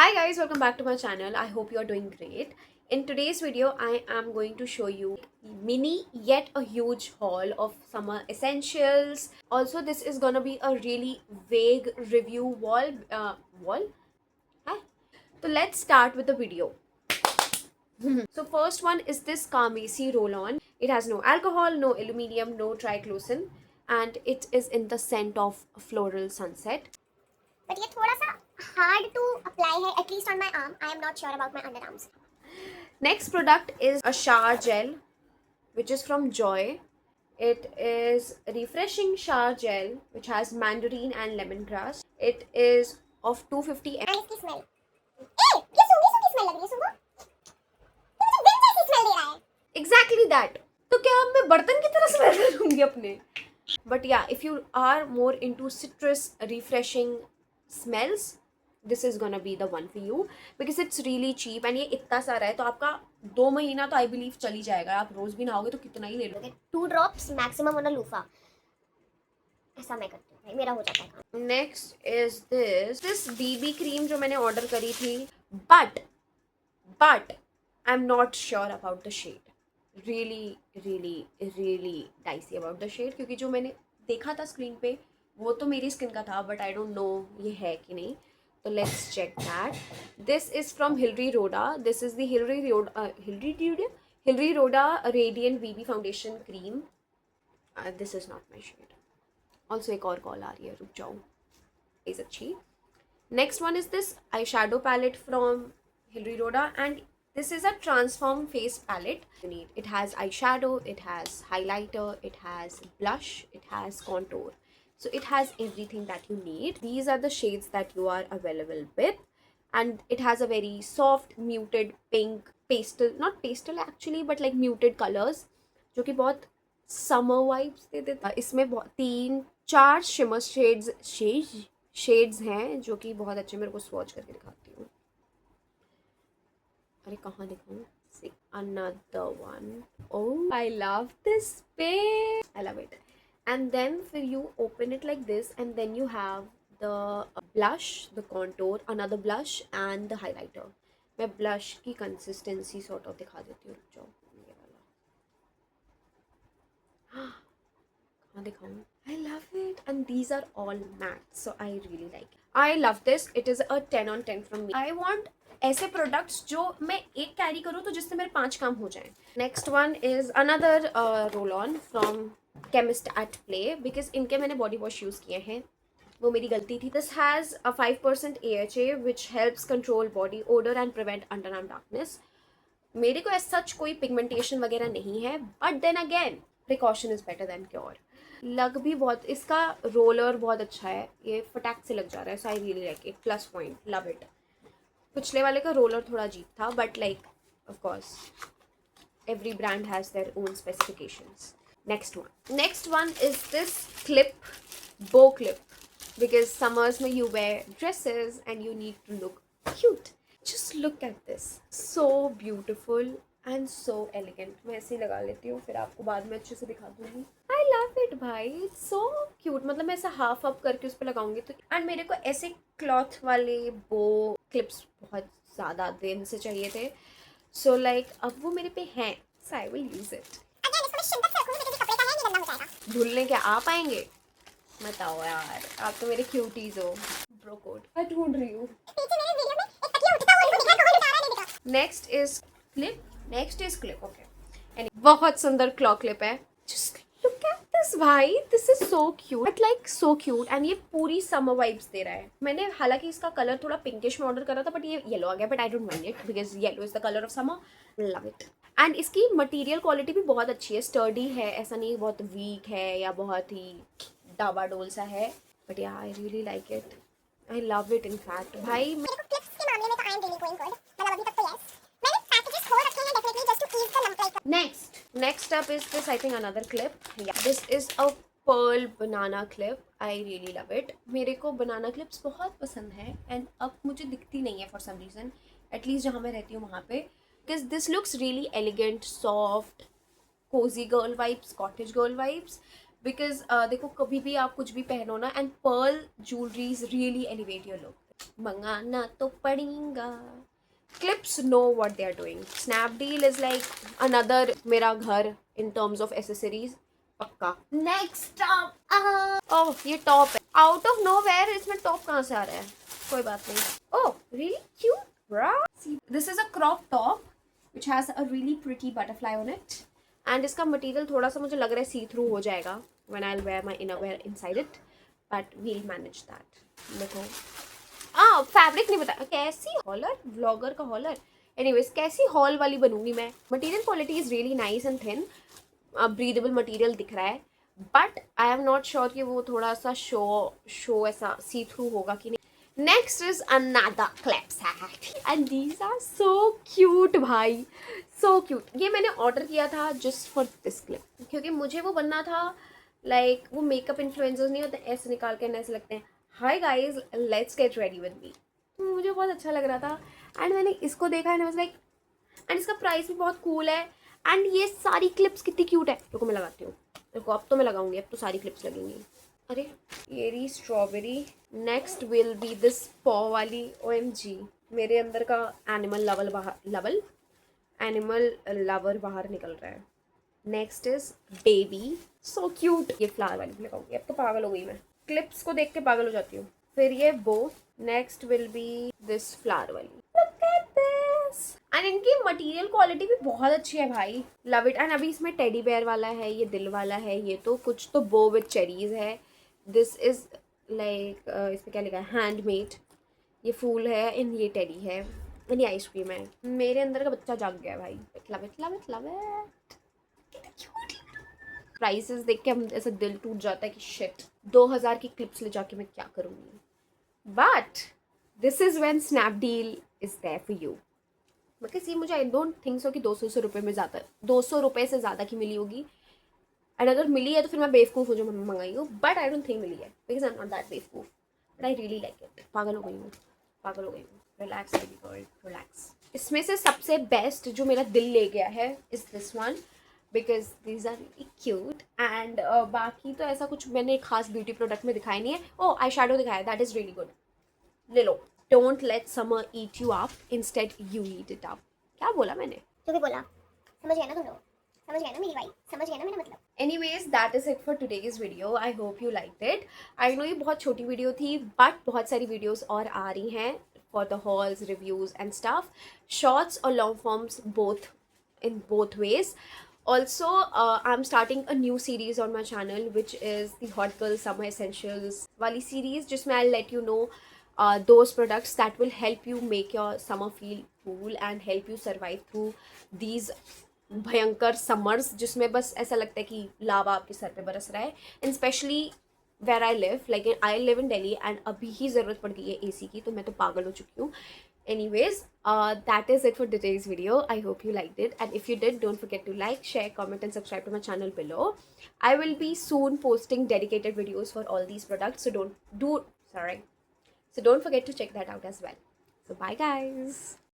Hi guys, welcome back to my channel. I hope you are doing great. In today's video, I am going to show you mini yet a huge haul of summer essentials. Also, this is gonna be a really vague review wall. Hi. So let's start with the video. So first one is this Carmesi roll-on. It has no alcohol, no aluminium, no triclosan, and it is in the scent of floral sunset. But ये थोड़ा सा hard to apply है at least on my arm I am not sure about my under arms Next product is a shower gel, which is from Joy. It is refreshing shower gel, which has mandarin and lemongrass. It is of 250 and ml. इसकी smell ये सूंघी smell लग रही है सुनो ये मुझे wind जैसी smell दे रहा है Exactly that. तो क्या अब मैं बर्तन की तरह स्मेल करूंगी अपने? But yeah, if you are more into citrus refreshing smells, this is gonna be the one for you because it's really cheap and ये इतना सारा है तो आपका 2 महीना तो आई बिलीव चल ही जाएगा. आप रोज भी नहाओगे तो कितना ही ले लोगे. 2 drops maximum on a loofah ऐसा मैं करती हूँ भाई मेरा हो जाता है काम next is this BB cream जो मैंने ऑर्डर करी थी but I am not sure about the shade. Really dicey about the shade क्योंकि जो मैंने देखा था स्क्रीन पे वो तो मेरी स्किन का था बट आई डोंट नो ये है कि नहीं. तो let's check that. This is from Hilary Rhoda. This is the Hilary Rhoda radiant BB foundation cream. This is not my shade. Also एक और कॉल आ रही है, रुक जाओ. इज अच्छी. Next one is this eye shadow palette from Hilary Rhoda and this is a transform face palette. You need it has eyeshadow, it has highlighter, it has blush, it has contour, so it has everything that you need. These are the shades that you are available with and it has a very soft muted pink pastel, not pastel actually but like muted colors जो कि बहुत summer vibes दे देता है. इसमें बहुत 3-4 shimmer shades हैं जो कि बहुत अच्छे. मेरे को swatch करके दिखाती हूँ. अरे कहाँ दिखाऊँ? See another one. Oh, I love this pink. I love it. And then for you open it like this and then you have the blush, the contour, another blush and the highlighter. मैं blush की consistency sort of दिखा देती हूँ. रुक जाओ. ये वाला. कहाँ दिखाऊँ? I love it and these are all matte so I really like it. I love this. It is a 10 on 10 from me. I want ऐसे प्रोडक्ट्स जो मैं एक कैरी करूँ तो जिससे मेरे 5 काम हो जाएं. Next one is another roll on from chemist at play because इनके मैंने बॉडी वॉश यूज़ किए हैं, वो मेरी गलती थी. This has a 5% AHA which helps control body odour and prevent underarm darkness. मेरे को ऐसा सच कोई पिगमेंटेशन वगैरह नहीं है but then again precaution is better than cure. लग भी बहुत, इसका रोलर बहुत अच्छा है, ये फटाक से लग जा रहा है so I really like it. Plus point, love it. पिछले वाले का रोलर थोड़ा अजीब था but like of course every brand has their own specifications. Next one is this clip, bow clip, because summers में you wear dresses and you need to look cute. Just look at this, so beautiful and so elegant. मैं ऐसे ही लगा लेती हूँ फिर आपको बाद में अच्छे से दिखा दूँगी. आई लव इट भाई, इट्स सो क्यूट. मतलब मैं ऐसा हाफ अप करके उस पर लगाऊंगी तो. एंड मेरे को ऐसे क्लॉथ वाले बो क्लिप्स बहुत ज़्यादा दिन से चाहिए थे सो लाइक अब वो मेरे पे हैं so I will use it. Again इसको मैं शिद्दत से रखूंगी क्योंकि कपड़े का है ये गंदा हो जाएगा. धुलने क्या आप आएंगे? बताओ यार, आप तो मेरे क्यूटीज हो. ब्रो कोड मैं ढूंढ रही हूँ. पीछे मेरे वीडियो में एक तकिया उठता हुआ नहीं दिखा, कौन उठा रहा है नहीं दिखा. Next is clip. Okay, and बहुत सुंदर क्लॉ क्लिप है. जस्ट लुक एट दिस भाई, this is so cute but like so cute and ये पूरी समर वाइब्स दे रहा है. मैंने हालांकि इसका कलर थोड़ा पिंकिश में ऑर्डर करा था बट ये येलो आ गया but I don't mind it because yellow is the colour of summer. Love it. And इसकी मटेरियल क्वालिटी भी बहुत अच्छी है, स्टर्डी है, ऐसा नहीं बहुत वीक है या बहुत ही डाबाडोल सा है बट या आई really like it. I love it. In fact भाई मेरे को क्लिप्स के मामले में तो I am really going good. मतलब अभी तक तो यस मैंने पैकेजेस खोल रखे हैं definitely just to ease the number. Next up is this, I think another clip. Yeah, this is a pearl banana clip. I really love it. मेरे को banana clips बहुत पसंद है and अब मुझे दिखती नहीं है for some reason. At least जहाँ मैं रहती हूँ वहाँ पे. Because this looks really elegant, soft, cozy girl vibes, cottage girl vibes. Because देखो कभी भी आप कुछ भी पहनो ना and pearl jewelries really elevate your look. मंगाना तो पड़ेगा. Clips know what they are doing. Snapdeal is like another मेरा घर in terms of accessories. पक्का. Next up. Oh, ये top है. Out of nowhere इसमें top कहाँ से आ रहा है? कोई बात नहीं. Oh, really cute, bra. See, this is a crop top which has a really pretty butterfly on it. And इसका material थोड़ा सा मुझे लग रहा है see through हो जाएगा when I'll wear my innerwear inside it. But we'll manage that. देखो. फैब्रिक नहीं बताया. कैसी हॉलर, व्लॉगर का हॉलर. एनीवेज कैसी हॉल वाली बनूंगी मैं. Material quality is really nice and thin. Breathable material दिख रहा है, but I am not sure कि वो थोड़ा सा शो ऐसा सी थ्रू होगा कि नहीं. Next is another clip set and these are so cute भाई, सो क्यूट. ये मैंने ऑर्डर किया था जस्ट फॉर दिस क्लिप, क्योंकि मुझे वो बनना था लाइक वो मेकअप इन्फ्लुएंसर्स नहीं होते ऐसे निकाल के ऐसे लगते हैं hi guys let's get ready with me. तो मुझे बहुत अच्छा लग रहा था एंड मैंने इसको देखा and I was like, and इसका प्राइस भी बहुत कूल है एंड ये सारी क्लिप्स कितनी क्यूट है. रुको मैं लगाती हूँ. देखो अब तो मैं लगाऊंगी, अब तो सारी क्लिप्स लगेंगी. अरे ये रही strawberry. Next will be this पॉ वाली. OMG मेरे अंदर का एनिमल लवर बाहर निकल रहा है. Next is baby, so cute. ये फ्लावर वाली लगाऊंगी. अब तो पागल हो गई मैं, क्लिप्स को देख के पागल हो जाती हूँ. फिर ये bow. Next will be this flower वाली. Look at this. एंड इनकी मटेरियल क्वालिटी भी बहुत अच्छी है भाई. Love it. एंड अभी इसमें टेडी बेयर वाला है, ये दिल वाला है, ये तो कुछ तो बो विद चेरीज है. दिस इज लाइक इसमें क्या लिखा है, हैंडमेड. ये फूल है एंड ये टेडी है एंड ये आइसक्रीम है. मेरे अंदर का बच्चा जाग गया भाई. Love it love it love it. Prices देख के हम ऐसा दिल टूट जाता है कि शिट 2000 की क्लिप्स ले जाके मैं क्या करूँगी. But this is when Snapdeal is there for you. Because ये मुझे आई डोंट थिंक सो कि 200 रुपये में ज़्यादा 200 रुपये से ज़्यादा की मिली होगी. एंड अगर मिली है तो फिर मैं बेवकूफ़ हो जो मैं मंगाई हूँ. बट आई डोंट थिंक मिली है because I am not that बेवकूफ़. But I really like it. पागल हो गई हूँ. Relax baby girl, relax. इसमें से सबसे बेस्ट जो मेरा दिल ले गया है is this one, because these are really cute. And बाकी तो ऐसा कुछ मैंने खास ब्यूटी प्रोडक्ट में दिखाया नहीं है. ओ आई शैडो दिखाया, दैट इज़ रियली गुड. ले लो. Don't let summer eat you up, instead you eat it up. क्या बोला मैंने? जो भी बोला समझ गया ना तुम लोग, समझ गया ना मेरी भाई, समझ गया ना मेरा मतलब. Anyways, that is it for today's video. I hope you liked it. I know ये बहुत छोटी वीडियो थी, but बहुत सारी वीडियोस और आ रही हैं for the hauls, reviews and stuff. Shorts or long forms, both in both ways. Also, I'm starting a new series on my channel, which is the Hot Girl Summer Essentials वाली series, जिसमें I'll let you know those products that will help you make your summer feel cool and help you survive through these भयंकर summers जिसमें बस ऐसा लगता है कि लावा आपके सर पे बरस रहा है. And specially where I live, like I live in Delhi and अभी ही ज़रूरत पड़ गई है AC की, तो मैं तो पागल हो चुकी हूँ. Anyways, that is it for today's video. I hope you liked it, and if you did, don't forget to like, share, comment and subscribe to my channel below. I will be soon posting dedicated videos for all these products, so don't forget to check that out as well. So bye guys.